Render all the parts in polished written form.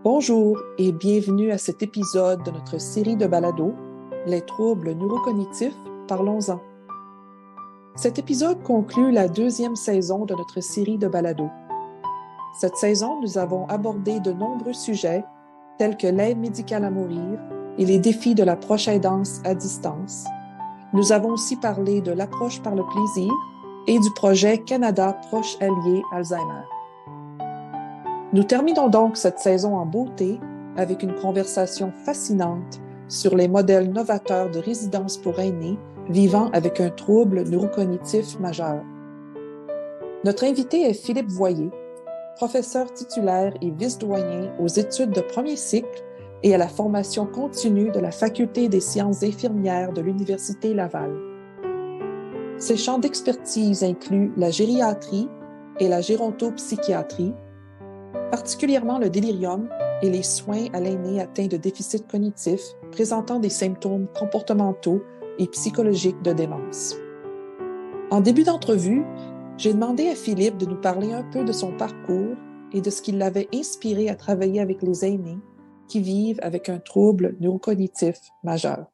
Bonjour et bienvenue à cet épisode de notre série de balados, Les troubles neurocognitifs, parlons-en. Cet épisode conclut la deuxième saison de notre série de balados. Cette saison, nous avons abordé de nombreux sujets tels que l'aide médicale à mourir et les défis de la proche aidance à distance. Nous avons aussi parlé de l'approche par le plaisir et du projet Canada Proche Allié Alzheimer. Nous terminons donc cette saison en beauté avec une conversation fascinante sur les modèles novateurs de résidence pour aînés vivant avec un trouble neurocognitif majeur. Notre invité est Philippe Voyer, professeur titulaire et vice-doyen aux études de premier cycle et à la formation continue de la Faculté des sciences infirmières de l'Université Laval. Ses champs d'expertise incluent la gériatrie et la gérontopsychiatrie, particulièrement le délirium et les soins à l'aîné atteint de déficit cognitif présentant des symptômes comportementaux et psychologiques de démence. En début d'entrevue, j'ai demandé à Philippe de nous parler un peu de son parcours et de ce qui l'avait inspiré à travailler avec les aînés qui vivent avec un trouble neurocognitif majeur.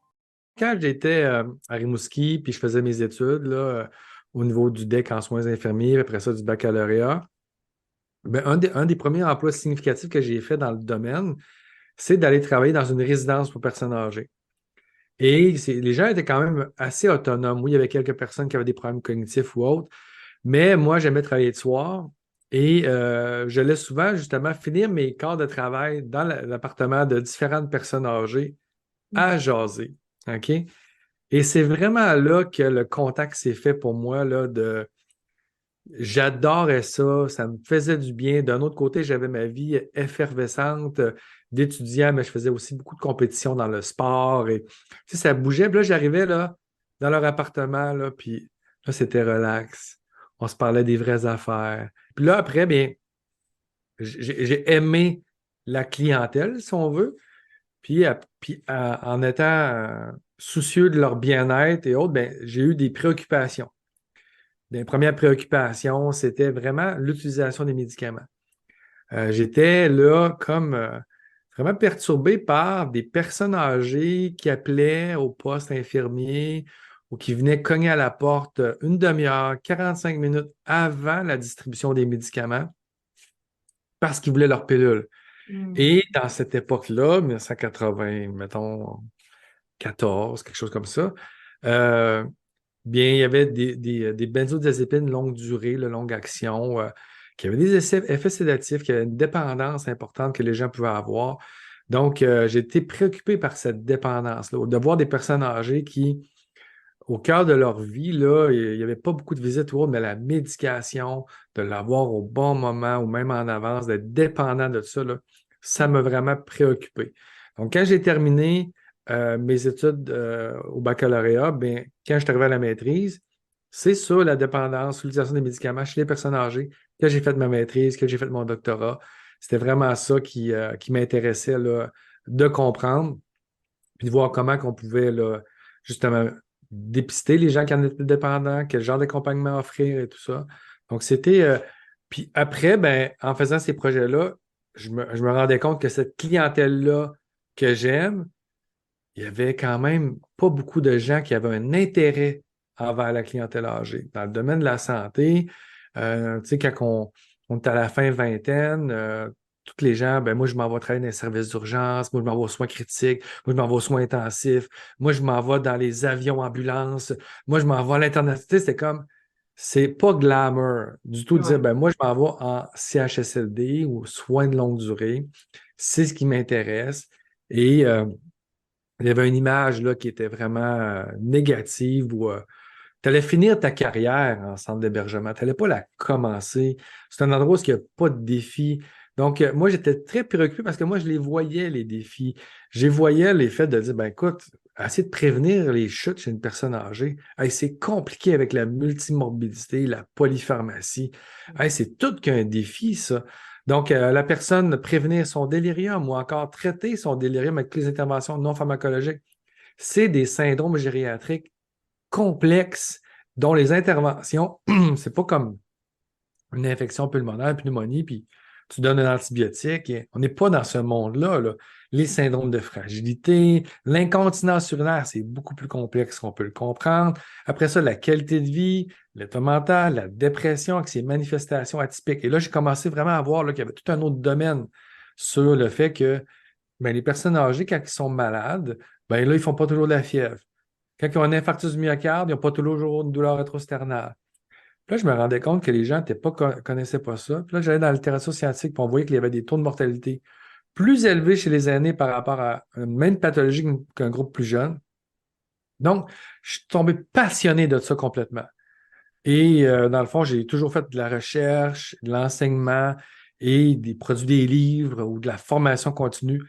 Quand j'étais à Rimouski, puis je faisais mes études là, au niveau du DEC en soins infirmiers, puis après ça du baccalauréat, ben, un des premiers emplois significatifs que j'ai fait dans le domaine, c'est d'aller travailler dans une résidence pour personnes âgées. Et les gens étaient quand même assez autonomes. Oui, il y avait quelques personnes qui avaient des problèmes cognitifs ou autres, mais moi, j'aimais travailler de soir et j'allais souvent justement finir mes quarts de travail dans l'appartement de différentes personnes âgées à jaser. OK? Et c'est vraiment là que le contact s'est fait pour moi, là, j'adorais ça, ça me faisait du bien. D'un autre côté, j'avais ma vie effervescente d'étudiant, mais je faisais aussi beaucoup de compétitions dans le sport et tu sais, ça bougeait. Puis là, j'arrivais là, dans leur appartement, là, puis là, c'était relax. On se parlait des vraies affaires. Puis là, après, bien, j'ai aimé la clientèle, si on veut. En étant soucieux de leur bien-être et autres, ben, j'ai eu des préoccupations. Les premières préoccupations, c'était vraiment l'utilisation des médicaments. J'étais là comme vraiment perturbé par des personnes âgées qui appelaient au poste infirmier ou qui venaient cogner à la porte une demi-heure, 45 minutes avant la distribution des médicaments parce qu'ils voulaient leur pilule. Et dans cette époque-là, 1980, mettons, 14, quelque chose comme ça, bien, il y avait des benzodiazépines longue durée, longue action, qui avaient des effets sédatifs, qui avaient une dépendance importante que les gens pouvaient avoir. Donc, j'ai été préoccupé par cette dépendance-là, de voir des personnes âgées qui, au cœur de leur vie, là, il n'y avait pas beaucoup de visites ou autre, mais la médication, de l'avoir au bon moment ou même en avance, d'être dépendant de ça, là, ça m'a vraiment préoccupé. Donc, quand j'ai terminé mes études au baccalauréat, bien, quand je suis arrivé à la maîtrise, c'est sur la dépendance, l'utilisation des médicaments chez les personnes âgées que j'ai fait ma maîtrise, que j'ai fait mon doctorat. C'était vraiment ça qui m'intéressait là, de comprendre, puis de voir comment on pouvait là, justement dépister les gens qui en étaient dépendants, quel genre d'accompagnement offrir et tout ça. Donc, c'était. Puis après, ben, en faisant ces projets-là, je me rendais compte que cette clientèle-là que j'aime, il y avait quand même pas beaucoup de gens qui avaient un intérêt envers la clientèle âgée. Dans le domaine de la santé, tu sais, quand on est à la fin vingtaine, tous les gens, ben moi, je m'en vais travailler dans les services d'urgence, moi, je m'en vais aux soins critiques, moi, je m'en vais aux soins intensifs, moi, je m'en vais dans les avions ambulances, moi, je m'en vais à l'Internet. Tu sais, c'est comme, c'est pas glamour du tout de dire, ben moi, je m'en vais en CHSLD ou soins de longue durée. C'est ce qui m'intéresse. Et il y avait une image là, qui était vraiment négative où tu allais finir ta carrière en centre d'hébergement. Tu n'allais pas la commencer. C'est un endroit où il n'y a pas de défis. Donc, moi, j'étais très préoccupé parce que moi, je les voyais, les défis. Je les voyais, les faits de dire, ben écoute, essayer de prévenir les chutes chez une personne âgée, hey, c'est compliqué avec la multimorbidité, la polypharmacie. Hey, c'est tout qu'un défi, ça. Donc, la personne prévenir son délirium ou encore traiter son délirium avec les interventions non pharmacologiques, c'est des syndromes gériatriques complexes dont les interventions, c'est pas comme une infection pulmonaire, pneumonie, puis tu donnes un antibiotique. Et on n'est pas dans ce monde-là, là. Les syndromes de fragilité, l'incontinence urinaire, c'est beaucoup plus complexe qu'on peut le comprendre. Après ça, la qualité de vie, l'état mental, la dépression avec ses manifestations atypiques. Et là, j'ai commencé vraiment à voir là, qu'il y avait tout un autre domaine sur le fait que ben, les personnes âgées, quand ils sont malades, ben là, ils ne font pas toujours de la fièvre. Quand ils ont un infarctus du myocarde, ils n'ont pas toujours une douleur rétrosternale. Puis là, je me rendais compte que les gens connaissaient pas ça. Puis là, j'allais dans la littérature scientifique pour voir qu'il y avait des taux de mortalité plus élevés chez les aînés par rapport à une même pathologie qu'un groupe plus jeune. Donc, je suis tombé passionné de ça complètement. Et dans le fond, j'ai toujours fait de la recherche, de l'enseignement et produits des livres ou de la formation continue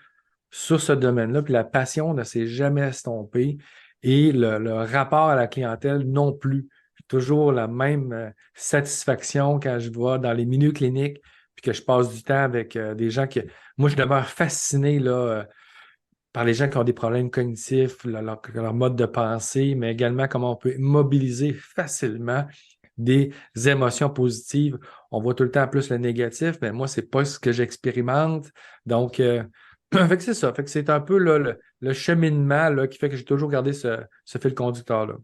sur ce domaine-là. Puis la passion ne s'est jamais estompée et le rapport à la clientèle non plus. J'ai toujours la même satisfaction quand je vais dans les milieux cliniques puis que je passe du temps avec des gens qui... Moi, je demeure fasciné là, par les gens qui ont des problèmes cognitifs, leur mode de pensée, mais également comment on peut mobiliser facilement des émotions positives. On voit tout le temps plus le négatif, mais moi, c'est pas ce que j'expérimente. Donc, fait que c'est ça. Fait que c'est un peu là, le cheminement là, qui fait que j'ai toujours gardé ce fil conducteur-là.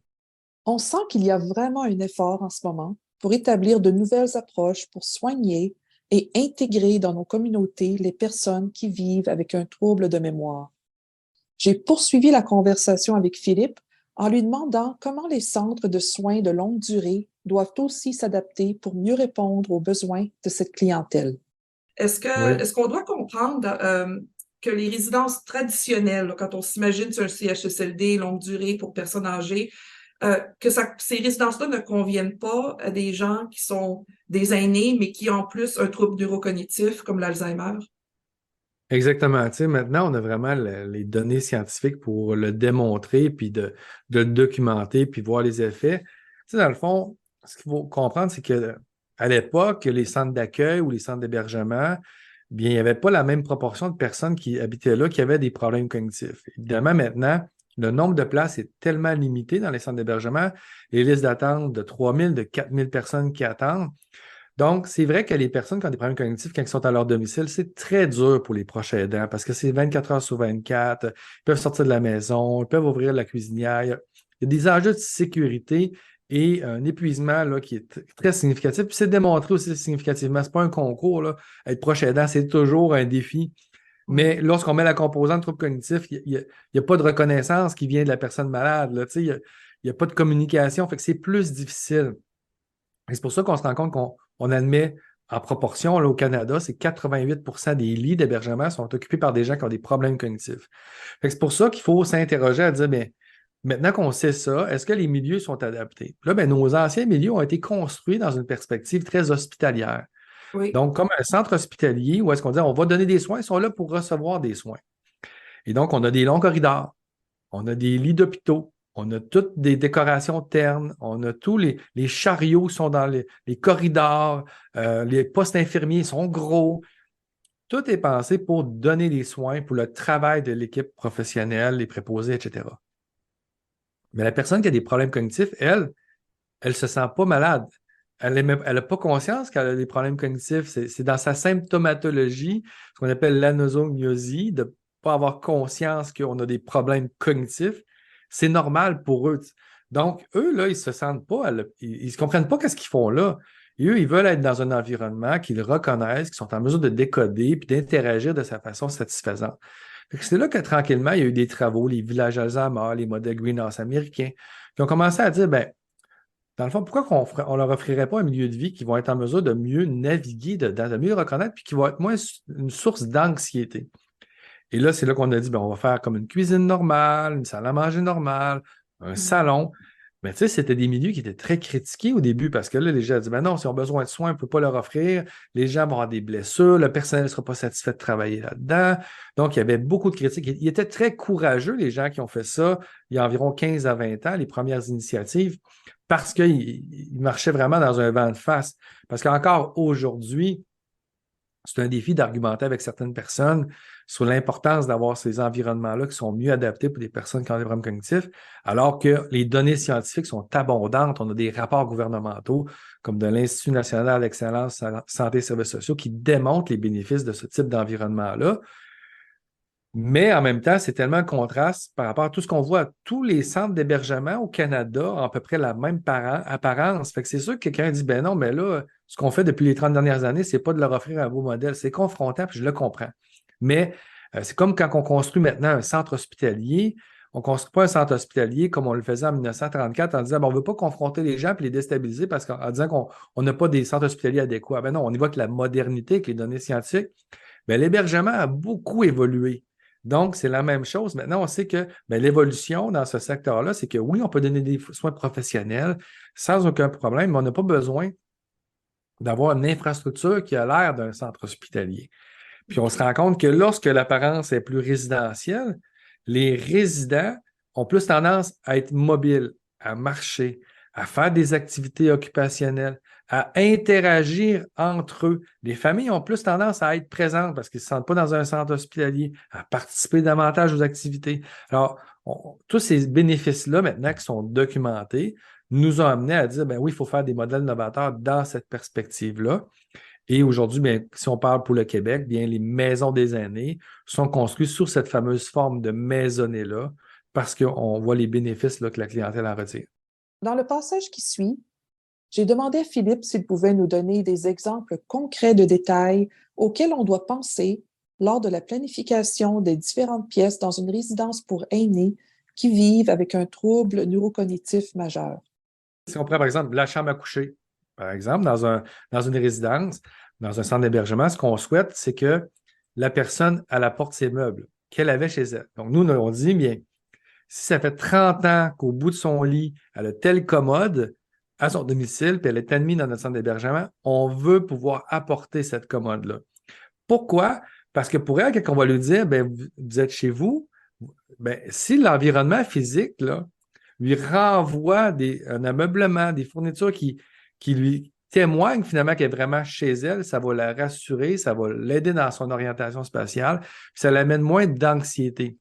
On sent qu'il y a vraiment un effort en ce moment pour établir de nouvelles approches pour soigner et intégrer dans nos communautés les personnes qui vivent avec un trouble de mémoire. J'ai poursuivi la conversation avec Philippe en lui demandant comment les centres de soins de longue durée doivent aussi s'adapter pour mieux répondre aux besoins de cette clientèle. Oui. Est-ce qu'on doit comprendre que les résidences traditionnelles, là, quand on s'imagine sur un CHSLD longue durée pour personnes âgées, ces résidences-là ne conviennent pas à des gens qui sont des aînés, mais qui ont en plus un trouble neurocognitif comme l'Alzheimer? Exactement. Tu sais, maintenant, on a vraiment les données scientifiques pour le démontrer, puis de le documenter, puis voir les effets. Tu sais, dans le fond, ce qu'il faut comprendre, c'est que à l'époque, les centres d'accueil ou les centres d'hébergement, bien, il n'y avait pas la même proportion de personnes qui habitaient là qui avaient des problèmes cognitifs. Évidemment, maintenant, le nombre de places est tellement limité dans les centres d'hébergement, les listes d'attente de 3 000, de 4 000 personnes qui attendent. Donc, c'est vrai que les personnes qui ont des problèmes cognitifs, quand ils sont à leur domicile, c'est très dur pour les proches aidants parce que c'est 24 heures sur 24, ils peuvent sortir de la maison, ils peuvent ouvrir la cuisinière. Il y a des enjeux de sécurité et un épuisement là, qui est très significatif. Puis c'est démontré aussi significativement. Ce n'est pas un concours, là. Être proche aidant, c'est toujours un défi. Mais lorsqu'on met la composante trouble cognitif, il n'y a pas de reconnaissance qui vient de la personne malade. Là. Il n'y a pas de communication, fait que c'est plus difficile. Et c'est pour ça qu'on se rend compte qu'on admet en proportion là, au Canada, c'est 88% des lits d'hébergement sont occupés par des gens qui ont des problèmes cognitifs. C'est pour ça qu'il faut s'interroger à dire, bien, maintenant qu'on sait ça, est-ce que les milieux sont adaptés? Là, bien, nos anciens milieux ont été construits dans une perspective très hospitalière. Oui. Donc, comme un centre hospitalier où est-ce qu'on dit on va donner des soins, ils sont là pour recevoir des soins. Et donc, on a des longs corridors, on a des lits d'hôpitaux, on a toutes des décorations ternes, on a tous les chariots sont dans les corridors, les postes infirmiers sont gros. Tout est pensé pour donner des soins, pour le travail de l'équipe professionnelle, les préposés, etc. Mais la personne qui a des problèmes cognitifs, elle ne se sent pas malade. Elle n'a pas conscience qu'elle a des problèmes cognitifs. C'est dans sa symptomatologie, ce qu'on appelle l'anosognosie, de ne pas avoir conscience qu'on a des problèmes cognitifs. C'est normal pour eux. Donc, eux, là, ils ne se sentent pas, ils ne comprennent pas qu'est-ce qu'ils font là. Et eux, ils veulent être dans un environnement qu'ils reconnaissent, qu'ils sont en mesure de décoder puis d'interagir de sa façon satisfaisante. C'est là que tranquillement, il y a eu des travaux, les villages Alzheimer, les modèles Greenhouse américains, qui ont commencé à dire, ben, dans le fond, pourquoi on leur offrirait pas un milieu de vie qui vont être en mesure de mieux naviguer dedans, de mieux reconnaître, puis qui va être moins une source d'anxiété. Et là, c'est là qu'on a dit, ben, on va faire comme une cuisine normale, une salle à manger normale, un salon. Mais tu sais, c'était des milieux qui étaient très critiqués au début parce que là, les gens disaient, ben non, si on a besoin de soins, on ne peut pas leur offrir. Les gens vont avoir des blessures, le personnel ne sera pas satisfait de travailler là-dedans. Donc, il y avait beaucoup de critiques. Ils étaient très courageux, les gens qui ont fait ça il y a environ 15 à 20 ans, les premières initiatives, parce qu'ils marchaient vraiment dans un vent de face. Parce qu'encore aujourd'hui, c'est un défi d'argumenter avec certaines personnes sur l'importance d'avoir ces environnements-là qui sont mieux adaptés pour des personnes qui ont des problèmes cognitifs, alors que les données scientifiques sont abondantes. On a des rapports gouvernementaux, comme de l'Institut national d'excellence santé et services sociaux, qui démontrent les bénéfices de ce type d'environnement-là. Mais en même temps, c'est tellement un contraste par rapport à tout ce qu'on voit. Tous les centres d'hébergement au Canada ont à peu près la même apparence. Fait que c'est sûr que quelqu'un dit, ben non, mais là, ce qu'on fait depuis les 30 dernières années, c'est pas de leur offrir un beau modèle. C'est confrontant, puis je le comprends. Mais c'est comme quand on construit maintenant un centre hospitalier. On ne construit pas un centre hospitalier comme on le faisait en 1934 en disant, ben, on ne veut pas confronter les gens et les déstabiliser parce qu'en disant qu'on n'a pas des centres hospitaliers adéquats. Ben non, on y voit que la modernité, avec les données scientifiques, ben, l'hébergement a beaucoup évolué. Donc, c'est la même chose. Maintenant, on sait que l'évolution dans ce secteur-là, c'est que oui, on peut donner des soins professionnels sans aucun problème, mais on n'a pas besoin d'avoir une infrastructure qui a l'air d'un centre hospitalier. Puis on se rend compte que lorsque l'apparence est plus résidentielle, les résidents ont plus tendance à être mobiles, à marcher, à faire des activités occupationnelles, à interagir entre eux. Les familles ont plus tendance à être présentes parce qu'ils ne se sentent pas dans un centre hospitalier, à participer davantage aux activités. Alors, tous ces bénéfices-là, maintenant, qui sont documentés, nous ont amenés à dire, ben oui, il faut faire des modèles novateurs dans cette perspective-là. Et aujourd'hui, bien, si on parle pour le Québec, bien, les maisons des aînés sont construites sur cette fameuse forme de maisonnée-là parce qu'on voit les bénéfices là, que la clientèle en retire. Dans le passage qui suit, j'ai demandé à Philippe s'il pouvait nous donner des exemples concrets de détails auxquels on doit penser lors de la planification des différentes pièces dans une résidence pour aînés qui vivent avec un trouble neurocognitif majeur. Si on prend par exemple la chambre à coucher, par exemple, dans une résidence, dans un centre d'hébergement, ce qu'on souhaite, c'est que la personne, elle apporte ses meubles qu'elle avait chez elle. Donc, nous, on dit, bien, si ça fait 30 ans qu'au bout de son lit, elle a telle commode à son domicile, puis elle est admise dans notre centre d'hébergement, on veut pouvoir apporter cette commode-là. Pourquoi? Parce que pour elle, quand on va lui dire, bien, vous êtes chez vous, bien, si l'environnement physique, là, lui renvoie un ameublement, des fournitures qui lui témoignent finalement qu'elle est vraiment chez elle, ça va la rassurer, ça va l'aider dans son orientation spatiale, puis ça l'amène moins d'anxiété.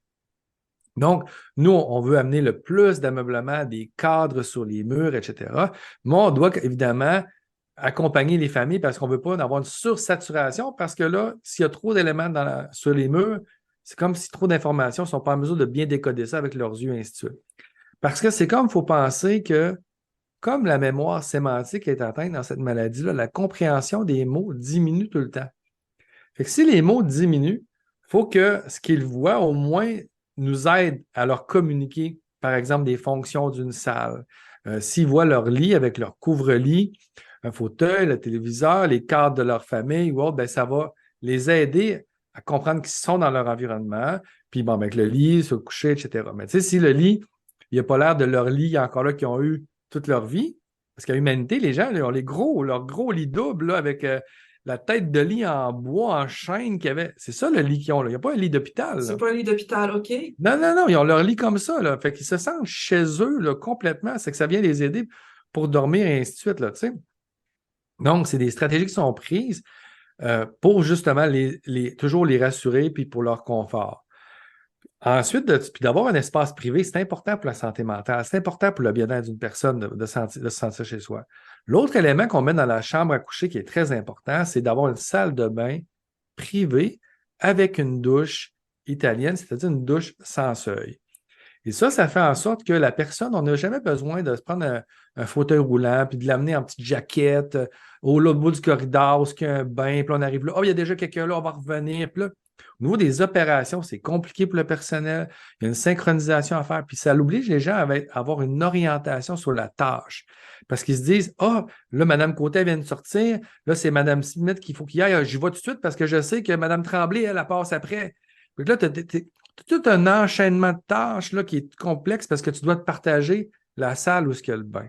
Donc, nous, on veut amener le plus d'ameublement, des cadres sur les murs, etc. Mais on doit évidemment accompagner les familles parce qu'on ne veut pas avoir une sursaturation parce que là, s'il y a trop d'éléments sur les murs, c'est comme si trop d'informations ne sont pas en mesure de bien décoder ça avec leurs yeux, et ainsi de suite. Parce que c'est comme, il faut penser que, comme la mémoire sémantique est atteinte dans cette maladie-là, la compréhension des mots diminue tout le temps. Fait que si les mots diminuent, il faut que ce qu'ils voient au moins nous aide à leur communiquer, par exemple, des fonctions d'une salle. S'ils voient leur lit avec leur couvre-lit, un fauteuil, le téléviseur, les cadres de leur famille ou autre, bien, ça va les aider à comprendre qu'ils sont dans leur environnement, puis bon, avec le lit, se coucher, etc. Mais tu sais, si le lit, il n'a pas l'air de leur lit encore là qu'ils ont eu toute leur vie, parce qu'à l'humanité, les gens, là, ont leur gros lit double là, avec la tête de lit en bois, en chêne qu'il y avait. C'est ça le lit qu'ils ont. Là. Il n'y a pas un lit d'hôpital. C'est pas un lit d'hôpital, OK? Non, ils ont leur lit comme ça. Là. Fait qu'ils se sentent chez eux là, complètement. C'est que ça vient les aider pour dormir et ainsi de suite. Là, tu sais. Donc, c'est des stratégies qui sont prises pour justement toujours les rassurer puis pour leur confort. Ensuite, puis d'avoir un espace privé, c'est important pour la santé mentale, c'est important pour le bien-être d'une personne de se sentir chez soi. L'autre élément qu'on met dans la chambre à coucher qui est très important, c'est d'avoir une salle de bain privée avec une douche italienne, c'est-à-dire une douche sans seuil. Et ça fait en sorte que la personne, on n'a jamais besoin de se prendre un fauteuil roulant puis de l'amener en petite jaquette au bout du corridor où il y a un bain, puis on arrive là, oh, il y a déjà quelqu'un là, on va revenir. Puis là, au niveau des opérations, c'est compliqué pour le personnel. Il y a une synchronisation à faire. Puis ça oblige les gens à avoir une orientation sur la tâche. Parce qu'ils se disent, ah, là, Mme Côté vient de sortir. Là, c'est Mme Smith qu'il faut qu'il aille. J'y vais tout de suite parce que je sais que Mme Tremblay, elle passe après. Donc là, tu as tout un enchaînement de tâches là, qui est complexe parce que tu dois te partager la salle où il y a le bain.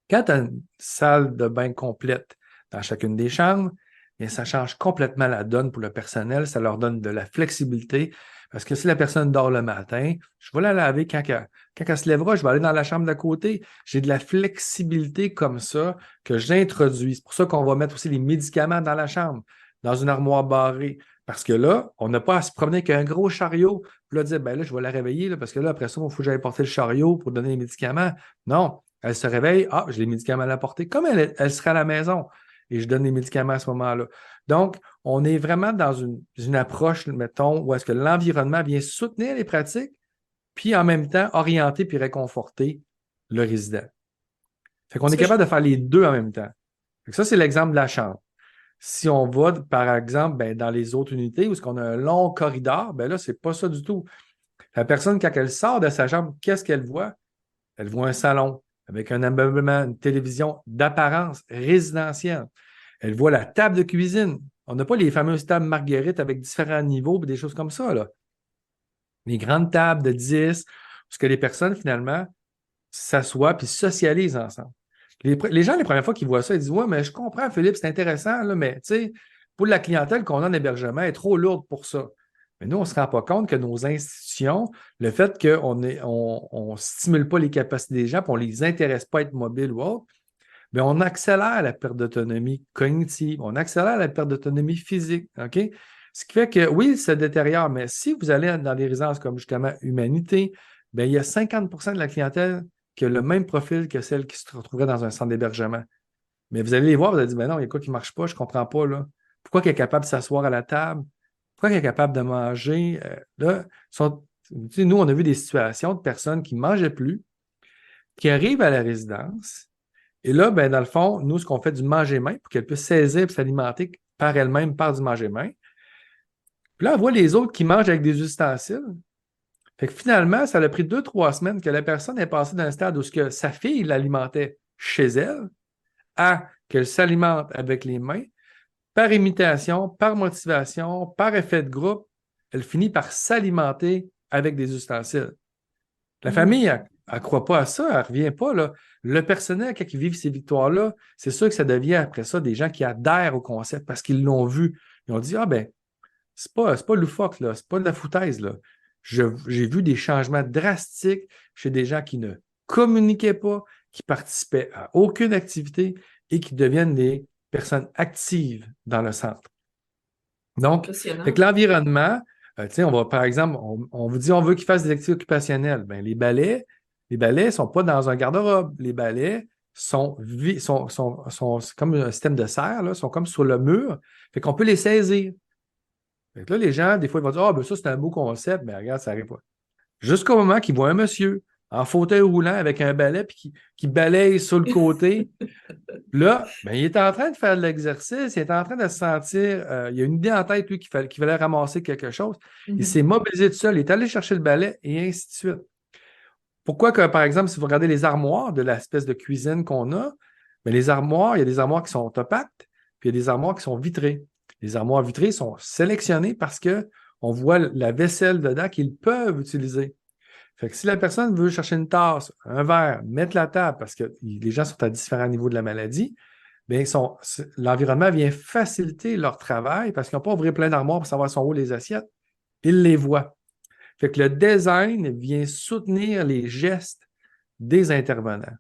Quand tu as une salle de bain complète dans chacune des chambres, bien, ça change complètement la donne pour le personnel. Ça leur donne de la flexibilité. Parce que si la personne dort le matin, je vais la laver quand elle se lèvera, je vais aller dans la chambre d'à côté. J'ai de la flexibilité comme ça que j'introduis. C'est pour ça qu'on va mettre aussi les médicaments dans la chambre. dans une armoire barrée. Parce que là, on n'a pas à se promener avec un gros chariot. Puis là, dire, ben là, je vais la réveiller, là, parce que là, après ça, il faut que j'aille porter le chariot pour donner les médicaments. Non, elle se réveille, j'ai les médicaments à la portée, comme elle serait à la maison. Et je donne les médicaments à ce moment-là. Donc, on est vraiment dans une approche, mettons, où est-ce que l'environnement vient soutenir les pratiques, puis en même temps, orienter puis réconforter le résident. Fait qu'on est capable de faire les deux en même temps. Fait que ça, c'est l'exemple de la chambre. Si on va, par exemple, dans les autres unités où est-ce qu'on a un long corridor, là, c'est pas ça du tout. La personne, quand elle sort de sa chambre, qu'est-ce qu'elle voit? Elle voit un salon avec un ameublement, une télévision d'apparence résidentielle. Elle voit la table de cuisine. On n'a pas les fameuses tables marguerites avec différents niveaux et des choses comme ça, là. Les grandes tables de 10, parce que les personnes, finalement, s'assoient puis socialisent ensemble. Les gens, les premières fois qu'ils voient ça, ils disent, ouais, mais je comprends, Philippe, c'est intéressant, là, mais tu sais, pour la clientèle qu'on a en hébergement, elle est trop lourde pour ça. Mais nous, on ne se rend pas compte que nos institutions, le fait qu'on ne stimule pas les capacités des gens, puis on ne les intéresse pas à être mobiles ou autre, bien, on accélère la perte d'autonomie cognitive, on accélère la perte d'autonomie physique. OK? Ce qui fait que, oui, ça détériore, mais si vous allez dans des résidences comme justement Humanité, bien, il y a 50 de la clientèle qui a le même profil que celle qui se retrouverait dans un centre d'hébergement. Mais vous allez les voir, vous allez dire, ben non, il y a quoi qui ne marche pas, je ne comprends pas, là. Pourquoi elle est capable de s'asseoir à la table? Pourquoi elle est capable de manger? Là, nous, on a vu des situations de personnes qui ne mangeaient plus, qui arrivent à la résidence, et là, dans le fond, nous, ce qu'on fait du manger-main pour qu'elle puisse saisir et s'alimenter par elle-même par du manger-main. Puis là, on voit les autres qui mangent avec des ustensiles. Fait que finalement, ça a pris 2-3 semaines que la personne est passée d'un stade où ce que sa fille l'alimentait chez elle à qu'elle s'alimente avec les mains, par imitation, par motivation, par effet de groupe, elle finit par s'alimenter avec des ustensiles. La famille, elle ne croit pas à ça, elle ne revient pas, là. Le personnel, quand ils vivent ces victoires-là, c'est sûr que ça devient après ça des gens qui adhèrent au concept parce qu'ils l'ont vu. Ils ont dit, c'est pas loufoque, là, c'est pas de la foutaise, là. J'ai vu des changements drastiques chez des gens qui ne communiquaient pas, qui participaient à aucune activité et qui deviennent des personnes actives dans le centre. Donc, avec l'environnement, on va, par exemple, on vous dit on veut qu'ils fassent des activités occupationnelles. Les balais ne sont pas dans un garde-robe. Les balais sont comme un système de serre, là, sont comme sur le mur. Fait qu'on peut les saisir. Fait que là, les gens, des fois, ils vont dire ça, c'est un beau concept, mais regarde, ça n'arrive pas. Jusqu'au moment qu'ils voient un monsieur en fauteuil roulant avec un balai puis qui balaye sur le côté. Là, il est en train de faire de l'exercice, il est en train de se sentir, il a une idée en tête, lui, qu'il fallait ramasser quelque chose. Il s'est mobilisé tout seul, il est allé chercher le balai et ainsi de suite. Pourquoi que, par exemple, si vous regardez les armoires de l'espèce de cuisine qu'on a, les armoires, il y a des armoires qui sont opaques, puis il y a des armoires qui sont vitrées. Les armoires vitrées sont sélectionnées parce qu'on voit la vaisselle dedans qu'ils peuvent utiliser. Fait que si la personne veut chercher une tasse, un verre, mettre la table, parce que les gens sont à différents niveaux de la maladie, l'environnement vient faciliter leur travail parce qu'ils n'ont pas à ouvrir plein d'armoires pour savoir sont où les assiettes. Ils les voient. Fait que le design vient soutenir les gestes des intervenants.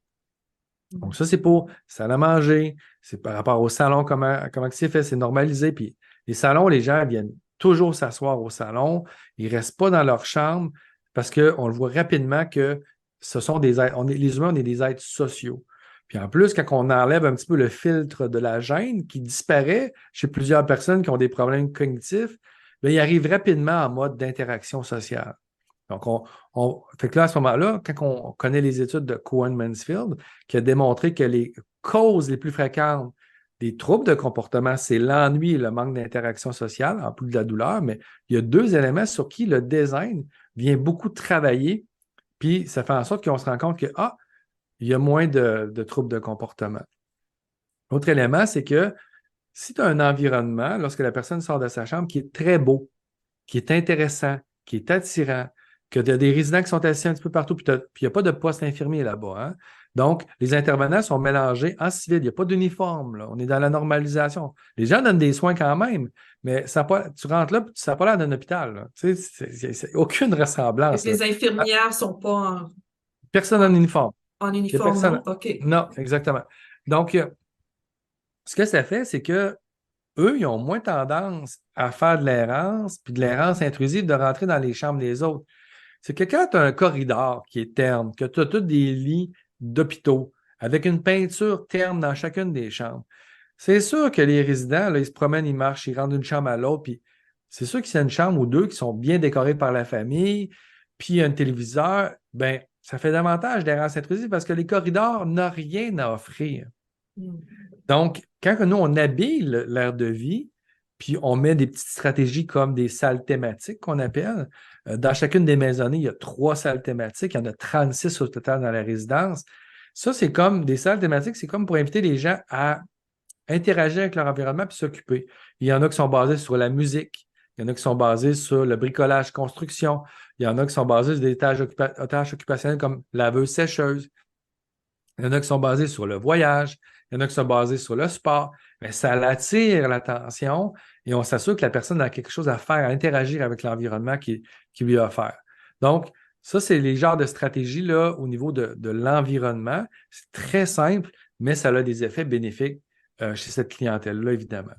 Donc, ça, c'est pour salle à manger, c'est par rapport au salon, comment c'est fait, c'est normalisé. Puis les salons, les gens viennent toujours s'asseoir au salon, ils ne restent pas dans leur chambre parce qu'on le voit rapidement que ce sont des êtres, les humains, on est des êtres sociaux. Puis en plus, quand on enlève un petit peu le filtre de la gêne qui disparaît chez plusieurs personnes qui ont des problèmes cognitifs, ils arrivent rapidement en mode d'interaction sociale. Donc, fait que là, à ce moment-là, quand on connaît les études de Cohen-Mansfield, qui a démontré que les causes les plus fréquentes des troubles de comportement, c'est l'ennui et le manque d'interaction sociale, en plus de la douleur, mais il y a 2 éléments sur qui le design vient beaucoup travailler, puis ça fait en sorte qu'on se rend compte que, il y a moins de troubles de comportement. L'autre élément, c'est que si tu as un environnement, lorsque la personne sort de sa chambre, qui est très beau, qui est intéressant, qui est attirant, que tu as des résidents qui sont assis un petit peu partout, puis il n'y a pas de poste infirmier là-bas. Hein? Donc, les intervenants sont mélangés en civil. Il n'y a pas d'uniforme. Là. On est dans la normalisation. Les gens donnent des soins quand même, mais tu rentres là, ça n'a pas l'air d'un hôpital. Tu sais, c'est aucune ressemblance. Les infirmières ne sont pas personne en uniforme. En uniforme, non? OK. Non, exactement. Donc, ce que ça fait, c'est que eux, ils ont moins tendance à faire de l'errance, puis de l'errance intrusive, de rentrer dans les chambres des autres. C'est que quand tu as un corridor qui est terne, que tu as tous des lits d'hôpitaux, avec une peinture terne dans chacune des chambres, c'est sûr que les résidents, là, ils se promènent, ils marchent, ils rentrent d'une chambre à l'autre, puis c'est sûr qu'il y a une chambre ou deux qui sont bien décorées par la famille, puis il y a un téléviseur, ben ça fait davantage d'errance intrusive parce que les corridors n'ont rien à offrir. Mm. Donc, quand nous, on habille l'aire de vie, puis on met des petites stratégies comme des salles thématiques qu'on appelle. Dans chacune des maisonnées, il y a 3 salles thématiques. Il y en a 36 au total dans la résidence. Ça, c'est comme des salles thématiques, c'est comme pour inviter les gens à interagir avec leur environnement puis s'occuper. Il y en a qui sont basés sur la musique. Il y en a qui sont basés sur le bricolage, construction. Il y en a qui sont basés sur des tâches occupationnelles comme laveuse, sécheuse. Il y en a qui sont basés sur le voyage. Il y en a qui sont basés sur le sport. Mais ça attire l'attention et on s'assure que la personne a quelque chose à faire, à interagir avec l'environnement qui lui est offert. Donc, ça, c'est les genres de stratégies-là au niveau de l'environnement. C'est très simple, mais ça a des effets bénéfiques chez cette clientèle-là, évidemment.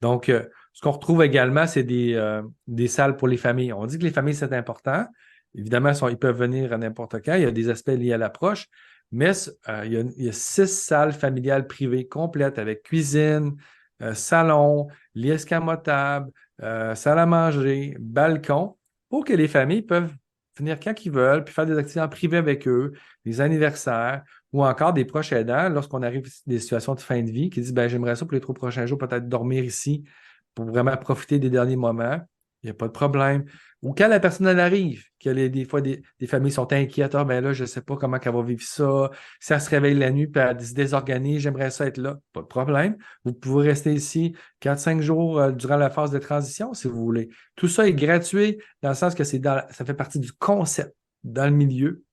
Donc, ce qu'on retrouve également, c'est des salles pour les familles. On dit que les familles, c'est important. Évidemment, ils peuvent venir à n'importe quand. Il y a des aspects liés à l'approche, mais il y a 6 salles familiales privées complètes avec cuisine, salon, lit escamotable, salle à manger, balcon, pour que les familles peuvent venir quand ils veulent, puis faire des activités en privé avec eux, des anniversaires, ou encore des proches aidants, lorsqu'on arrive à des situations de fin de vie, qui disent, ben, j'aimerais ça pour les 3 prochains jours, peut-être dormir ici pour vraiment profiter des derniers moments. Il n'y a pas de problème. Ou quand la personne elle arrive, que des fois des familles sont inquiètes, ah, ben là, je ne sais pas comment elle va vivre ça. Si elle se réveille la nuit et elle se désorganise, j'aimerais ça être là. Pas de problème. Vous pouvez rester ici 4-5 jours durant la phase de transition, si vous voulez. Tout ça est gratuit dans le sens que ça fait partie du concept dans le milieu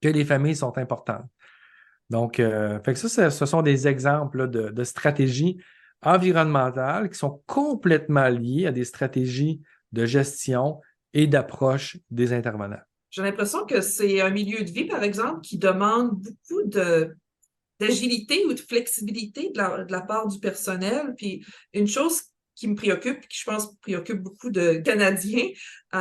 que les familles sont importantes. Donc, fait que ce sont des exemples là, de stratégies environnementales qui sont complètement liées à des stratégies de gestion et d'approche des intervenants. J'ai l'impression que c'est un milieu de vie, par exemple, qui demande beaucoup d'agilité ou de flexibilité de la part du personnel. Puis une chose qui me préoccupe, qui je pense préoccupe beaucoup de Canadiens,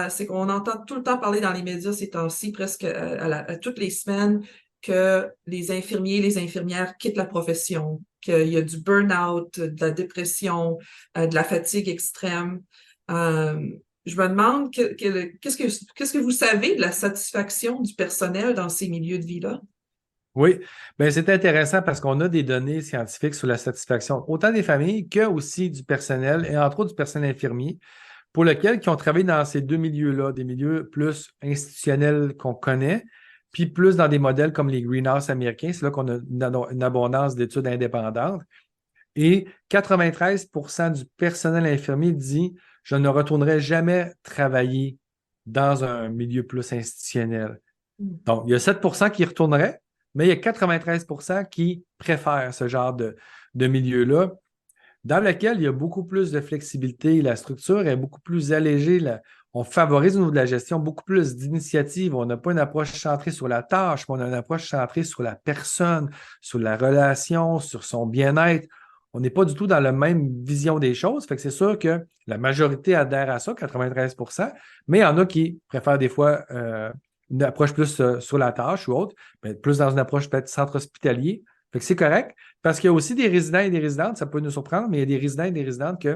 c'est qu'on entend tout le temps parler dans les médias ces temps-ci, presque à toutes les semaines, que les infirmiers, les infirmières quittent la profession, qu'il y a du burn-out, de la dépression, de la fatigue extrême. Je me demande qu'est-ce que vous savez de la satisfaction du personnel dans ces milieux de vie-là? Oui, bien, c'est intéressant parce qu'on a des données scientifiques sur la satisfaction, autant des familles que aussi du personnel, et entre autres du personnel infirmier, pour lequel qui ont travaillé dans ces 2 milieux-là, des milieux plus institutionnels qu'on connaît, puis plus dans des modèles comme les greenhouse américains. C'est là qu'on a une abondance d'études indépendantes. Et 93% du personnel infirmier dit « Je ne retournerai jamais travailler dans un milieu plus institutionnel. » Donc, il y a 7% qui retourneraient, mais il y a 93% qui préfèrent ce genre de milieu-là, dans lequel il y a beaucoup plus de flexibilité. La structure est beaucoup plus allégée. On favorise au niveau de la gestion beaucoup plus d'initiatives. On n'a pas une approche centrée sur la tâche, mais on a une approche centrée sur la personne, sur la relation, sur son bien-être. On n'est pas du tout dans la même vision des choses. Fait que c'est sûr que la majorité adhère à ça, 93%, mais il y en a qui préfèrent des fois une approche plus sur la tâche ou autre, mais plus dans une approche peut-être centre hospitalier. Fait que c'est correct, parce qu'il y a aussi des résidents et des résidentes, ça peut nous surprendre, mais il y a des résidents et des résidentes qui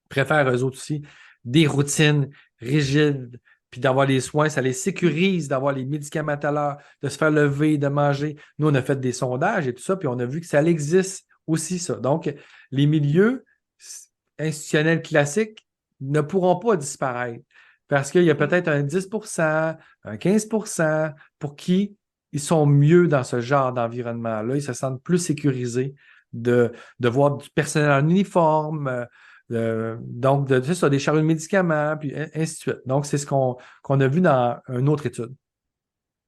préfèrent eux autres aussi des routines rigides, puis d'avoir les soins, ça les sécurise, d'avoir les médicaments à l'heure, de se faire lever, de manger. Nous, on a fait des sondages et tout ça, puis on a vu que ça existe aussi, ça. Donc, les milieux institutionnels classiques ne pourront pas disparaître parce qu'il y a peut-être un 10%, un 15% pour qui ils sont mieux dans ce genre d'environnement-là. Ils se sentent plus sécurisés de voir du personnel en uniforme, donc des chariots de médicaments, puis ainsi de suite. Donc, c'est ce qu'on a vu dans une autre étude.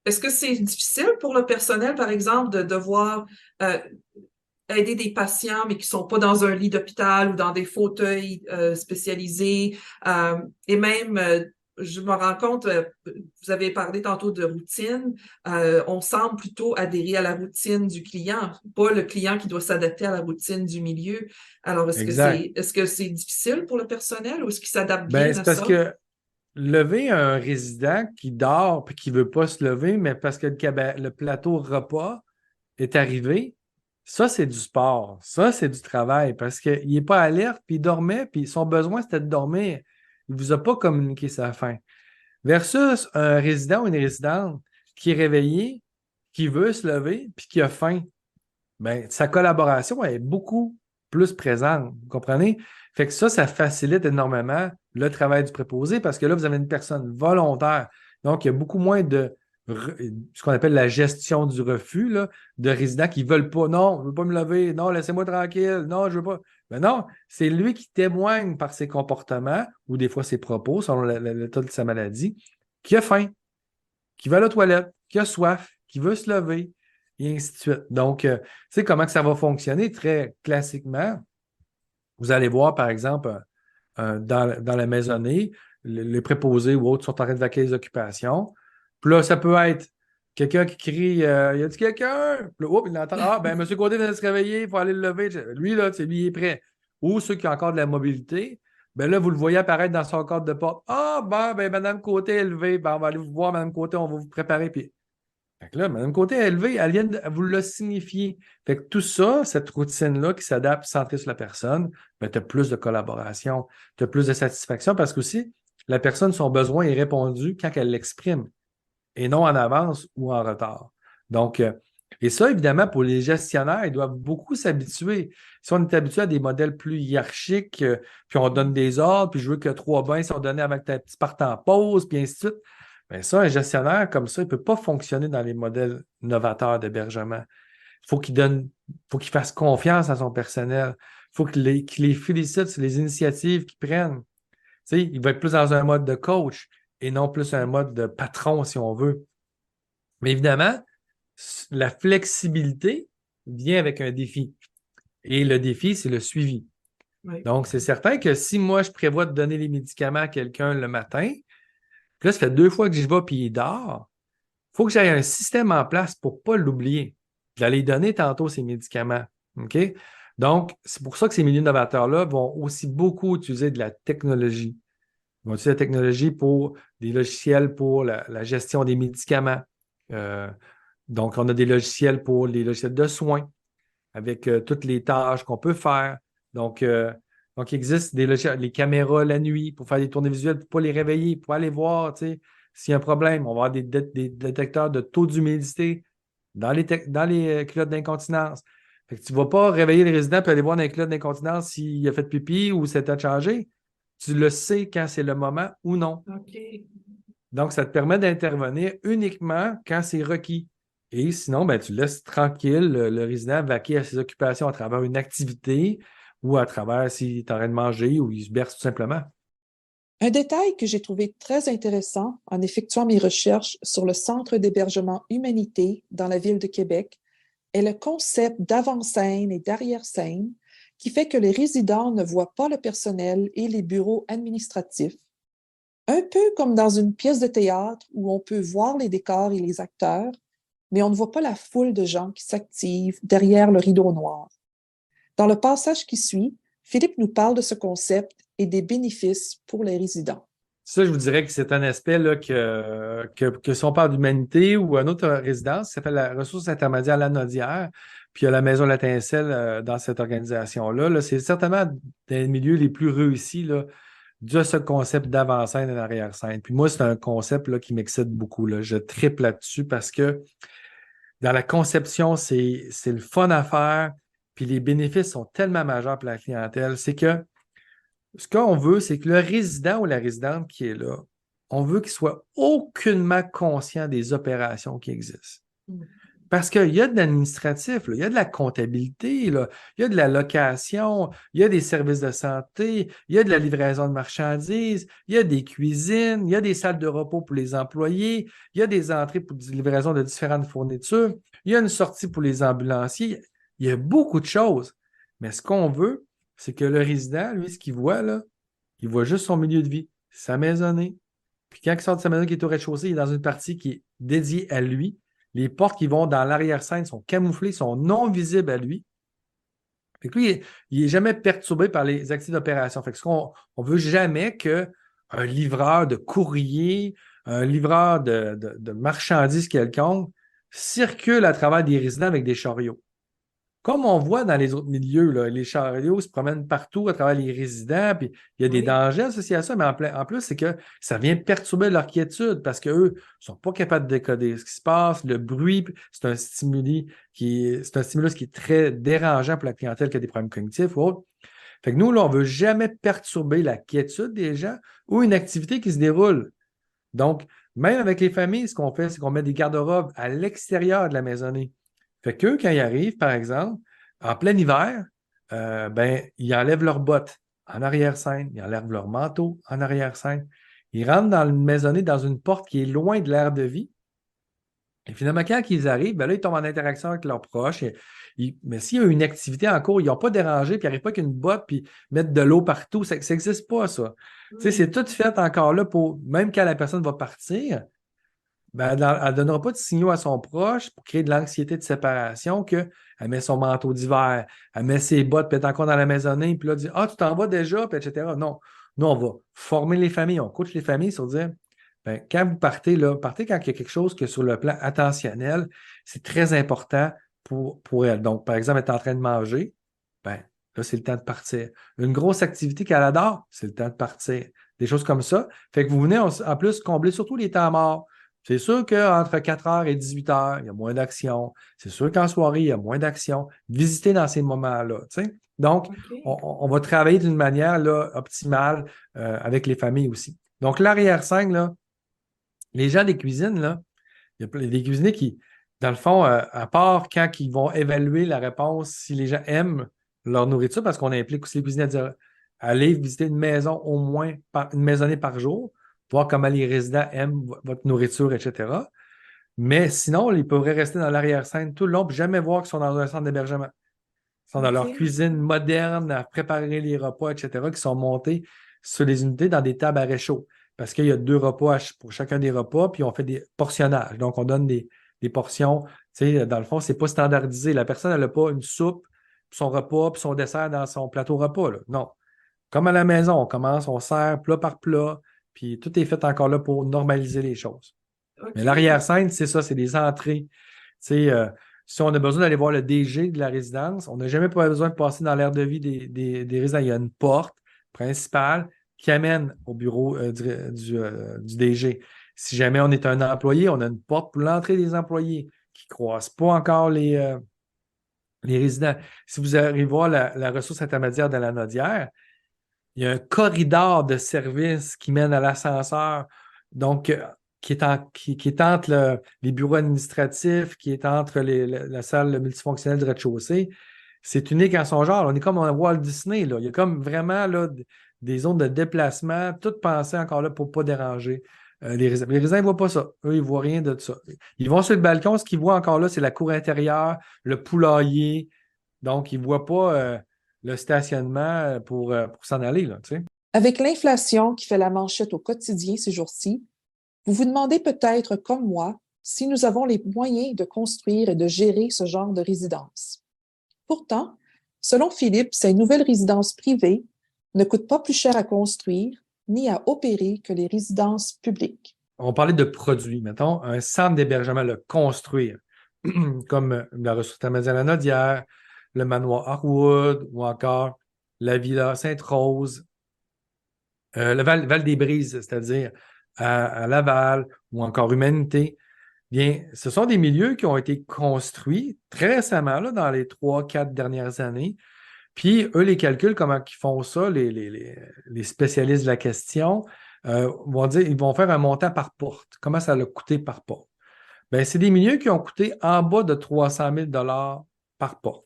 Est-ce que c'est difficile pour le personnel, par exemple, de devoir aider des patients, mais qui sont pas dans un lit d'hôpital ou dans des fauteuils spécialisés, et même je me rends compte, vous avez parlé tantôt de routine, on semble plutôt adhérer à la routine du client, pas le client qui doit s'adapter à la routine du milieu. Alors, Exact. est-ce que c'est difficile pour le personnel ou est-ce qu'il s'adapte Ben, bien c'est à parce ça? que lever un résident qui dort et qui ne veut pas se lever, mais parce que le plateau repas est arrivé, ça, c'est du sport. Ça, c'est du travail parce qu'il n'est pas alerte, puis il dormait, puis son besoin, c'était de dormir. Il ne vous a pas communiqué sa faim. Versus un résident ou une résidente qui est réveillé, qui veut se lever, puis qui a faim. Ben, sa collaboration est beaucoup plus présente. Vous comprenez? Fait que ça facilite énormément le travail du préposé parce que là, vous avez une personne volontaire. Donc, il y a beaucoup moins de ce qu'on appelle la gestion du refus, là, de résidents qui ne veulent pas. Non, je ne veux pas me lever. Non, laissez-moi tranquille. Non, je ne veux pas. Mais non, c'est lui qui témoigne par ses comportements ou des fois ses propos, selon l'état de sa maladie, qui a faim, qui va à la toilette, qui a soif, qui veut se lever, et ainsi de suite. Donc, tu sais comment que ça va fonctionner très classiquement. Vous allez voir, par exemple, dans la maisonnée, les préposés ou autres sont en train de vaquer les occupations. Puis là, ça peut être quelqu'un qui crie y a-t-il quelqu'un? Puis là, oups, il entend ah, ben, M. Côté vient de se réveiller, il faut aller le lever. Lui, là, lui, il est prêt. Ou ceux qui ont encore de la mobilité, ben là, vous le voyez apparaître dans son cadre de porte. Ah, ben, Mme Côté est levée. Ben, on va aller vous voir, Mme Côté, on va vous préparer. Puis fait que là, Mme Côté est élevée, elle vient de vous le signifier. Fait que tout ça, cette routine-là qui s'adapte, centrée sur la personne, ben, tu as plus de collaboration, tu as plus de satisfaction parce qu'aussi, la personne, son besoin est répondu quand elle l'exprime et non en avance ou en retard. Donc, et ça, évidemment, pour les gestionnaires, ils doivent beaucoup s'habituer. Si on est habitué à des modèles plus hiérarchiques, puis on donne des ordres, puis je veux que 3 bains sont donnés avant que tu partes en pause, puis ainsi de suite. Bien, ça, un gestionnaire comme ça, il ne peut pas fonctionner dans les modèles novateurs d'hébergement. Il faut qu'il fasse confiance à son personnel. Il faut qu'il les félicite sur les initiatives qu'ils prennent. Tu sais, il va être plus dans un mode de coach et non plus un mode de patron, si on veut. Mais évidemment, la flexibilité vient avec un défi. Et le défi, c'est le suivi. Oui. Donc, c'est certain que si moi, je prévois de donner les médicaments à quelqu'un le matin, puis là, ça fait 2 fois que j'y vais puis il dort, il faut que j'aie un système en place pour ne pas l'oublier. J'allais donner tantôt ces médicaments. OK? Donc, c'est pour ça que ces milieux novateurs-là vont aussi beaucoup utiliser de la technologie. Ils vont utiliser la technologie pour des logiciels pour la gestion des médicaments. Donc, on a des logiciels pour les logiciels de soins avec toutes les tâches qu'on peut faire. Donc, il existe des logiciels, les caméras la nuit pour faire des tournées visuelles, pour ne pas les réveiller, pour aller voir s'il y a un problème. On va avoir des détecteurs de taux d'humidité dans les culottes d'incontinence. Fait que tu ne vas pas réveiller les résidents et aller voir dans les culottes d'incontinence s'il a fait pipi ou s'il a changé. Tu le sais quand c'est le moment ou non. OK. Donc, ça te permet d'intervenir uniquement quand c'est requis. Et sinon, ben, tu laisses tranquille le résident vaquer à ses occupations à travers une activité ou à travers s'il est en train de manger ou il se berce tout simplement. Un détail que j'ai trouvé très intéressant en effectuant mes recherches sur le Centre d'hébergement Humanité dans la ville de Québec est le concept d'avant-scène et d'arrière-scène qui fait que les résidents ne voient pas le personnel et les bureaux administratifs. Un peu comme dans une pièce de théâtre où on peut voir les décors et les acteurs, mais on ne voit pas la foule de gens qui s'activent derrière le rideau noir. Dans le passage qui suit, Philippe nous parle de ce concept et des bénéfices pour les résidents. Ça, je vous dirais que c'est un aspect là, que si on parle d'humanité ou une autre résidence, ça s'appelle la ressource intermédiaire Lanaudière, puis il y a la Maison L'Étincelle dans cette organisation-là. Là, c'est certainement des milieux les plus réussis là, de ce concept d'avant-scène et d'arrière-scène. Puis moi, c'est un concept là, qui m'excite beaucoup. Là. Je tripe là-dessus parce que dans la conception, c'est le fun à faire, puis les bénéfices sont tellement majeurs pour la clientèle. C'est que ce qu'on veut, c'est que le résident ou la résidente qui est là, on veut qu'il soit aucunement conscient des opérations qui existent. Parce qu'il y a de l'administratif, il y a de la comptabilité, là, il y a de la location, il y a des services de santé, il y a de la livraison de marchandises, il y a des cuisines, il y a des salles de repos pour les employés, il y a des entrées pour la livraison de différentes fournitures, il y a une sortie pour les ambulanciers. Il y a beaucoup de choses. Mais ce qu'on veut, c'est que le résident, lui, ce qu'il voit, là, il voit juste son milieu de vie, sa maisonnée, Puis quand il sort de sa maison qui est au rez-de-chaussée, il est dans une partie qui est dédiée à lui. Les portes qui vont dans l'arrière-scène sont camouflées, sont non visibles à lui. Fait que lui, il n'est jamais perturbé par les actifs d'opération. Fait que ce qu'on on veut jamais qu'un livreur de courrier, un livreur de marchandises quelconque circule à travers des résidents avec des chariots. Comme on voit dans les autres milieux, là, les chariots se promènent partout à travers les résidents, puis il y a des Oui. dangers associés à ça, mais en plus, c'est que ça vient perturber leur quiétude parce qu'eux ne sont pas capables de décoder ce qui se passe. Le bruit, c'est un stimulus qui est très dérangeant pour la clientèle qui a des problèmes cognitifs ou autres. Fait que nous, là, on ne veut jamais perturber la quiétude des gens ou une activité qui se déroule. Donc, même avec les familles, ce qu'on fait, c'est qu'on met des garde-robes à l'extérieur de la maisonnée. Fait qu'eux, quand ils arrivent, par exemple, en plein hiver, ils enlèvent leurs bottes en arrière-scène, ils enlèvent leur manteau en arrière-scène. Ils rentrent dans une maisonnée, dans une porte qui est loin de l'aire de vie. Et finalement, quand ils arrivent, là, ils tombent en interaction avec leurs proches. Mais s'il y a une activité en cours, ils n'ont pas dérangé, puis ils n'arrivent pas qu'une botte, puis mettre de l'eau partout. Ça n'existe pas, ça. Tu sais, c'est tout fait encore là pour, même quand la personne va partir, elle ne donnera pas de signaux à son proche pour créer de l'anxiété de séparation qu'elle met son manteau d'hiver, elle met ses bottes, puis elle est encore dans la maisonnée, puis là, elle dit ah, tu t'en vas déjà, puis etc. Non. Nous, on va former les familles, on coach les familles sur dire quand vous partez, là, partez quand il y a quelque chose que sur le plan attentionnel, c'est très important pour elle. Donc, par exemple, elle est en train de manger, là, c'est le temps de partir. Une grosse activité qu'elle adore, c'est le temps de partir. Des choses comme ça. Fait que vous venez en plus combler surtout les temps morts. C'est sûr qu'entre 4h et 18h, il y a moins d'action. C'est sûr qu'en soirée, il y a moins d'action. Visitez dans ces moments-là. Donc, OK. on va travailler d'une manière là, optimale avec les familles aussi. Donc, l'arrière-scène, là, les gens des cuisines, là, il y a des cuisiniers qui, dans le fond, à part quand ils vont évaluer la réponse, si les gens aiment leur nourriture, parce qu'on implique aussi les cuisiniers à dire allez visiter une maison au moins une maisonnée par jour, voir comment les résidents aiment votre nourriture, etc. Mais sinon, ils pourraient rester dans l'arrière-scène tout le long et jamais voir qu'ils sont dans un centre d'hébergement. Ils sont dans leur OK. cuisine moderne à préparer les repas, etc., qui sont montés sur les unités dans des tables à réchaud. Parce qu'il y a 2 repas pour chacun des repas, puis on fait des portionnages. Donc, on donne des portions. Tu sais, dans le fond, c'est pas standardisé. La personne, elle n'a pas une soupe, puis son repas, puis son dessert dans son plateau repas, là. Non. Comme à la maison, on commence, on sert plat par plat, puis tout est fait encore là pour normaliser les choses. Mais OK. l'arrière-scène, c'est ça, c'est des entrées. Tu sais, si on a besoin d'aller voir le DG de la résidence, on n'a jamais pas besoin de passer dans l'aire de vie des résidents. Il y a une porte principale qui amène au bureau du DG. Si jamais on est un employé, on a une porte pour l'entrée des employés qui ne croisent pas encore les résidents. Si vous arrivez voir la ressource intermédiaire de la Nodière, il y a un corridor de service qui mène à l'ascenseur, donc qui est entre les bureaux administratifs, qui est entre la salle multifonctionnelle de rez-de-chaussée. C'est unique en son genre. On est comme en Walt Disney, là. Il y a comme vraiment là, des zones de déplacement, toutes pensées encore là pour ne pas déranger les résidents. Les résidents ne voient pas ça. Eux, ils ne voient rien de ça. Ils vont sur le balcon, ce qu'ils voient encore là, c'est la cour intérieure, le poulailler. Donc, ils ne voient pas le stationnement pour s'en aller, là, tu sais. Avec l'inflation qui fait la manchette au quotidien ces jours-ci, vous vous demandez peut-être, comme moi, si nous avons les moyens de construire et de gérer ce genre de résidence. Pourtant, selon Philippe, ces nouvelles résidences privées ne coûtent pas plus cher à construire ni à opérer que les résidences publiques. On parlait de produits, mettons, un centre d'hébergement, le construire, comme la ressource intermédiaire à la Nodière, le manoir Harwood ou encore la Villa Sainte-Rose, le Val-des-Brises, c'est-à-dire à Laval ou encore Humanité. Bien, ce sont des milieux qui ont été construits très récemment, là, dans les 3-4 dernières années. Puis, eux, les calculs, comment ils font ça, les spécialistes de la question, vont dire, ils vont faire un montant par porte. Comment ça a coûté par porte? Bien, c'est des milieux qui ont coûté en bas de 300 000 par porte.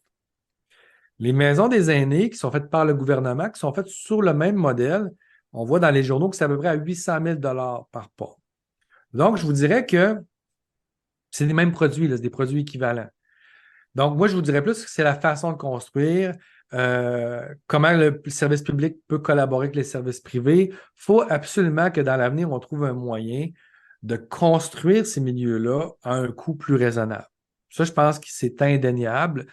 Les maisons des aînés qui sont faites par le gouvernement, qui sont faites sur le même modèle, on voit dans les journaux que c'est à peu près à 800 000 par porte. Donc, je vous dirais que c'est les mêmes produits, là, c'est des produits équivalents. Donc, moi, je vous dirais plus que c'est la façon de construire. comment le service public peut collaborer avec les services privés. Il faut absolument que dans l'avenir, on trouve un moyen de construire ces milieux-là à un coût plus raisonnable. Ça, je pense que c'est indéniable.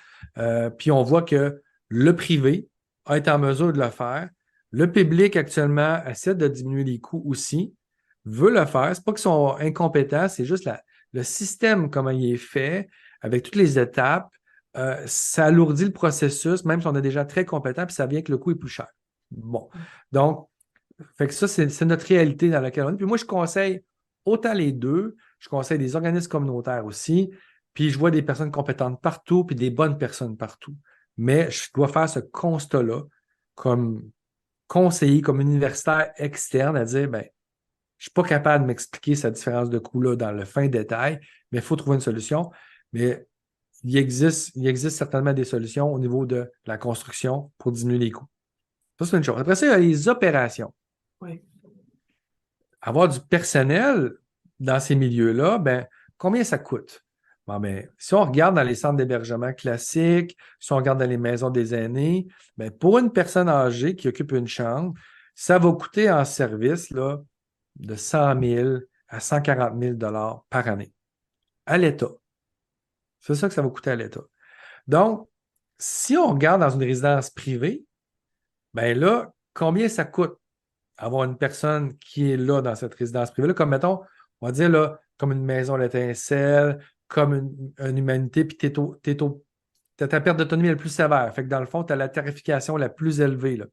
Puis on voit que le privé a été en mesure de le faire. Le public, actuellement, essaie de diminuer les coûts aussi, veut le faire. C'est pas qu'ils sont incompétents, c'est juste le système, comment il est fait, avec toutes les étapes. Ça alourdit le processus, même si on est déjà très compétent, puis ça vient que le coût est plus cher. Bon. Donc, fait que ça, c'est notre réalité dans laquelle on est. Puis moi, je conseille autant les deux, je conseille des organismes communautaires aussi, puis je vois des personnes compétentes partout, puis des bonnes personnes partout. Mais je dois faire ce constat-là comme conseiller, comme universitaire externe, à dire, ben, je ne suis pas capable de m'expliquer cette différence de coût-là dans le fin détail, mais il faut trouver une solution. Mais il existe certainement des solutions au niveau de la construction pour diminuer les coûts. Ça, c'est une chose. Après ça, il y a les opérations. Oui. Avoir du personnel dans ces milieux-là, ben, combien ça coûte? Bon, ben, si on regarde dans les centres d'hébergement classiques, si on regarde dans les maisons des aînés, ben, pour une personne âgée qui occupe une chambre, ça va coûter en service là, de 100 000 à 140 000 par année à l'État. C'est ça que ça va coûter à l'État. Donc, si on regarde dans une résidence privée, ben là, combien ça coûte avoir une personne qui est là dans cette résidence privée-là, comme mettons, on va dire là, comme une maison à l'étincelle, comme une humanité, puis t'as ta perte d'autonomie la plus sévère. Fait que dans le fond, tu as la tarification la plus élevée. Là.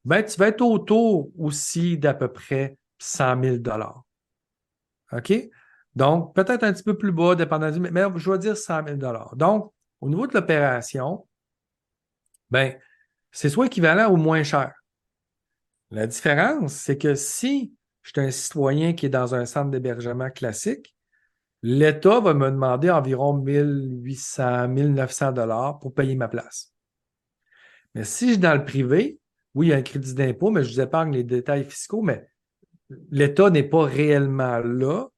Ben, tu vas être autour aussi d'à peu près 100 000 OK? Donc, peut-être un petit peu plus bas, dépendant du. Mais je vais dire 100 000 Donc, au niveau de l'opération, ben, c'est soit équivalent ou moins cher. La différence, c'est que si je suis un citoyen qui est dans un centre d'hébergement classique, l'État va me demander environ 1800, 1900 $ pour payer ma place. Mais si je suis dans le privé, oui, il y a un crédit d'impôt, mais je vous épargne les détails fiscaux, mais l'État n'est pas réellement là.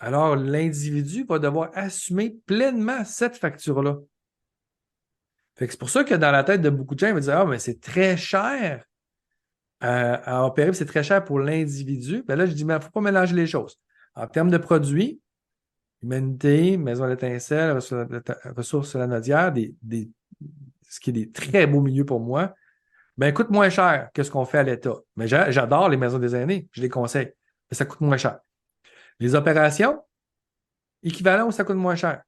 Alors, l'individu va devoir assumer pleinement cette facture-là. Fait que c'est pour ça que dans la tête de beaucoup de gens, ils vont dire, ah, mais c'est très cher à opérer, c'est très cher pour l'individu. Ben là, je dis, mais il ne faut pas mélanger les choses. En termes de produits, humanité, maison à l'étincelle, ressources à la Nodière, ce qui est des très beaux milieux pour moi, ben coûte moins cher que ce qu'on fait à l'État. Mais j'adore les maisons des aînés, je les conseille, mais ça coûte moins cher. Les opérations, équivalent où ça coûte moins cher.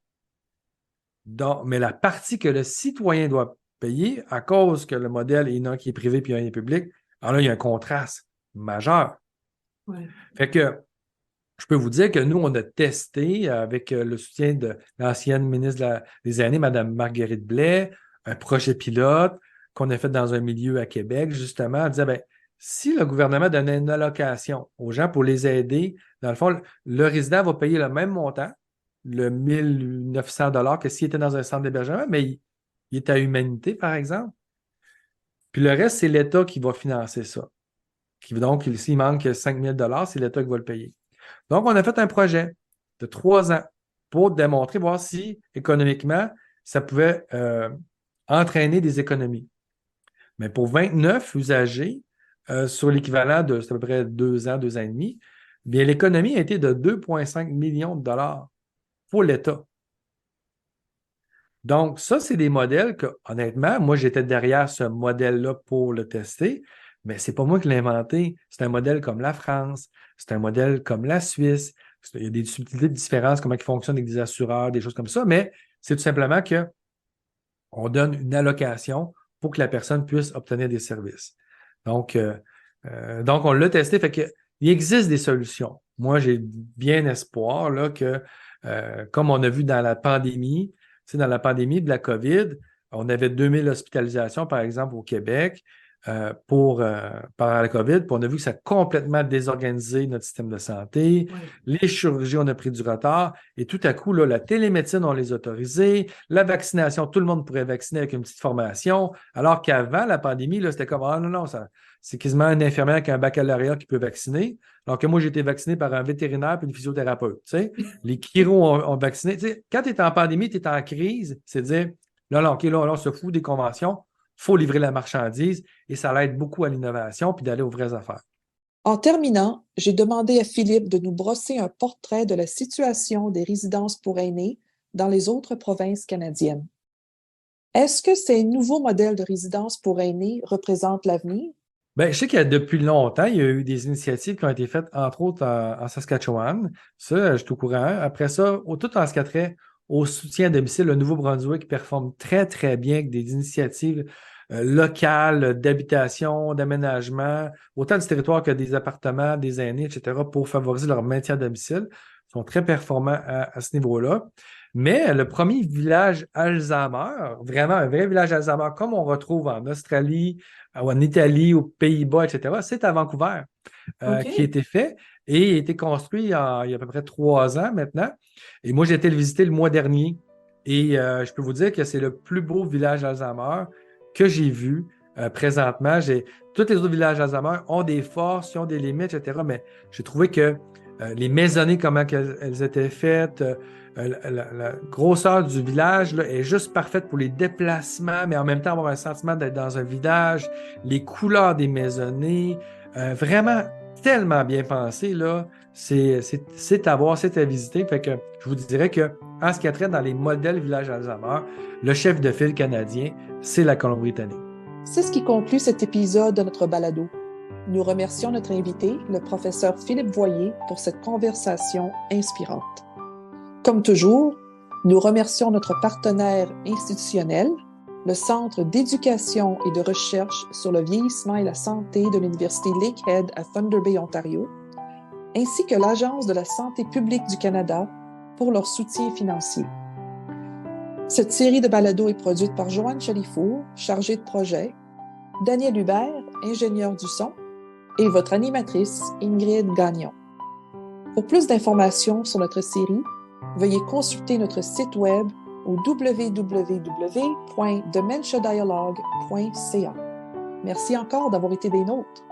Donc, mais la partie que le citoyen doit payer, à cause que le modèle, il y en a un qui est privé puis un qui est public, alors là, il y a un contraste majeur. Ouais. Fait que je peux vous dire que nous, on a testé avec le soutien de l'ancienne ministre des Aînés, Mme Marguerite Blais, un projet pilote qu'on a fait dans un milieu à Québec, justement, à dire, ben, si le gouvernement donnait une allocation aux gens pour les aider, dans le fond, le résident va payer le même montant, le 1900 $ que s'il était dans un centre d'hébergement, mais il est à Humanité, par exemple. Puis le reste, c'est l'État qui va financer ça. Donc, s'il manque 5 000 $, c'est l'État qui va le payer. Donc, on a fait un projet de 3 ans pour démontrer, voir si économiquement, ça pouvait entraîner des économies. Mais pour 29 usagers, sur l'équivalent de à peu près 2 ans, 2 ans et demi, bien, l'économie a été de 2,5 millions de dollars pour l'État. Donc, ça, c'est des modèles que, honnêtement, moi, j'étais derrière ce modèle-là pour le tester, mais ce n'est pas moi qui l'ai inventé. C'est un modèle comme la France, c'est un modèle comme la Suisse. Il y a des subtilités de différence, comment ils fonctionnent avec des assureurs, des choses comme ça, mais c'est tout simplement qu'on donne une allocation pour que la personne puisse obtenir des services. Donc on l'a testé, fait que il existe des solutions. Moi, j'ai bien espoir là, que, comme on a vu dans la pandémie, dans la pandémie de la COVID, on avait 2000 hospitalisations, par exemple, au Québec par la COVID, puis on a vu que ça a complètement désorganisé notre système de santé. Oui. Les chirurgies, on a pris du retard, et tout à coup, là, la télémédecine, on les autorisait, la vaccination, tout le monde pourrait vacciner avec une petite formation, alors qu'avant la pandémie, là, c'était comme, ah non, c'est quasiment un infirmière avec un baccalauréat qui peut vacciner, alors que moi, j'ai été vacciné par un vétérinaire et une physiothérapeute. Tu sais. Les chiros ont vacciné. Tu sais, quand tu es en pandémie, tu es en crise, c'est-à-dire, Là, OK, là, on se fout des conventions, il faut livrer la marchandise et ça l'aide beaucoup à l'innovation puis d'aller aux vraies affaires. En terminant, j'ai demandé à Philippe de nous brosser un portrait de la situation des résidences pour aînés dans les autres provinces canadiennes. Est-ce que ces nouveaux modèles de résidences pour aînés représentent l'avenir? Bien, je sais que depuis longtemps, il y a eu des initiatives qui ont été faites, entre autres en Saskatchewan. Ça, je suis au courant. Après ça, tout en ce qui a trait au soutien à domicile, le Nouveau-Brunswick performe très, très bien avec des initiatives locales d'habitation, d'aménagement, autant du territoire que des appartements, des aînés, etc., pour favoriser leur maintien à domicile. Ils sont très performants à ce niveau-là. Mais le premier village Alzheimer, vraiment un vrai village Alzheimer, comme on retrouve en Australie, ou en Italie, aux Pays-Bas, etc., c'est à Vancouver qui a OK. été fait et a été construit il y a à peu près 3 ans maintenant. Et moi, j'ai été le visiter le mois dernier et je peux vous dire que c'est le plus beau village Alzheimer que j'ai vu présentement. Tous les autres villages Alzheimer ont des forces, ils ont des limites, etc., mais j'ai trouvé que les maisonnées, comment elles étaient faites, la grosseur du village là, est juste parfaite pour les déplacements, mais en même temps avoir un sentiment d'être dans un village, les couleurs des maisonnées, vraiment tellement bien pensé, là. C'est à voir, c'est à visiter. Fait que je vous dirais que en ce qui a trait dans les modèles village Alzheimer, le chef de file canadien, c'est la Colombie-Britannique. C'est ce qui conclut cet épisode de notre balado. Nous remercions notre invité, le professeur Philippe Voyer, pour cette conversation inspirante. Comme toujours, nous remercions notre partenaire institutionnel, le Centre d'éducation et de recherche sur le vieillissement et la santé de l'Université Lakehead à Thunder Bay, Ontario, ainsi que l'Agence de la santé publique du Canada pour leur soutien financier. Cette série de balados est produite par Joanne Chalifour, chargée de projet, Daniel Hubert, ingénieur du son, et votre animatrice Ingrid Gagnon. Pour plus d'informations sur notre série, veuillez consulter notre site web au www.dementiadialogue.ca. Merci encore d'avoir été des nôtres.